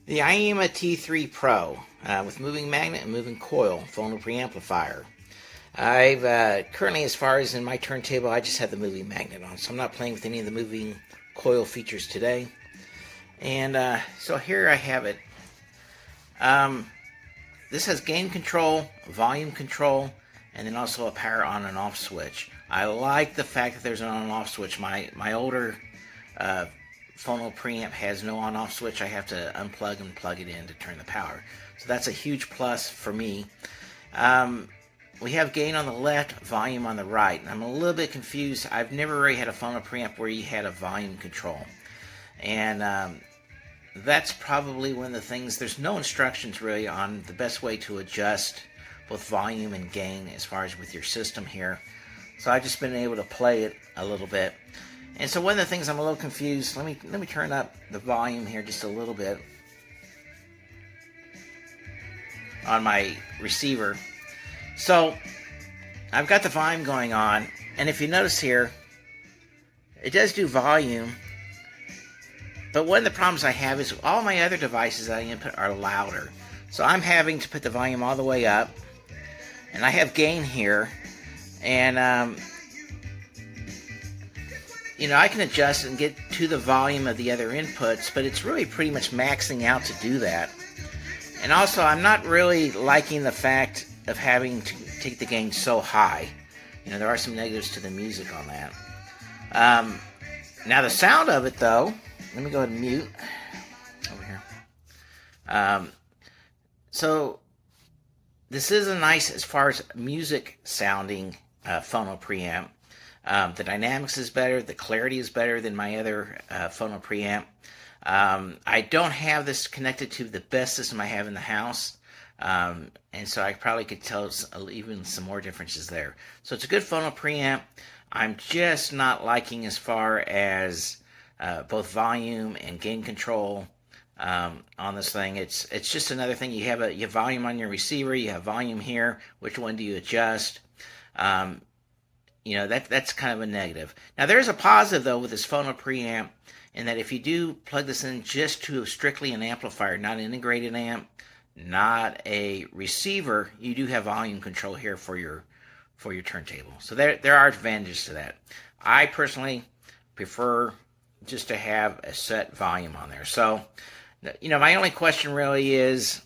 The AIYIMA T3 Pro with moving magnet and moving coil Phono Preamplifier. I've currently, as far as in my turntable, I just have the moving magnet on, so I'm not playing with any of the moving coil features today. And so here I have it. This has gain control, volume control, and then also a power on and off switch. I like the fact that there's an on and off switch. My older Phono Preamp has no on-off switch. I have to unplug and plug it in to turn the power. So that's a huge plus for me. We have gain on the left, volume on the right. And I'm a little bit confused. I've never really had a Phono Preamp where you had a volume control. And that's probably one of the things. There's no instructions really on the best way to adjust both volume and gain as far as with your system here. So I've just been able to play it a little bit. And so one of the things I'm a little confused, let me turn up the volume here just a little bit on my receiver. So I've got the volume going on, and if you notice here, it does do volume, but one of the problems I have is all my other devices that I input are louder. So I'm having to put the volume all the way up, and I have gain here, and you know, I can adjust and get to the volume of the other inputs, but it's really pretty much maxing out to do that. And also, I'm not really liking the fact of having to take the gain so high. You know, there are some negatives to the music on that. Now, the sound of it, though, let me go ahead and mute over here. So, this is a nice, as far as music sounding Phono Preamp. The dynamics is better, the clarity is better than my other Phono Preamp. I don't have this connected to the best system I have in the house, and so I probably could tell even some more differences there. So it's a good Phono Preamp. I'm just not liking as far as both volume and gain control on this thing. It's just another thing. You have volume on your receiver, you have volume here. Which one do you adjust? You know, that's kind of a negative. Now, there's a positive, though, with this Phono Preamp, in that if you do plug this in just to strictly an amplifier, not an integrated amp, not a receiver, you do have volume control here for your turntable. So there are advantages to that. I personally prefer just to have a set volume on there. So, you know, my only question really is,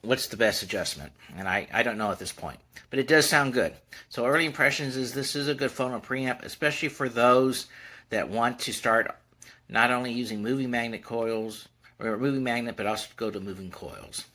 what's the best adjustment? And I don't know at this point. But it does sound good. So early impressions is this is a good Phono Preamp, especially for those that want to start not only using moving magnet coils, or moving magnet, but also go to moving coils.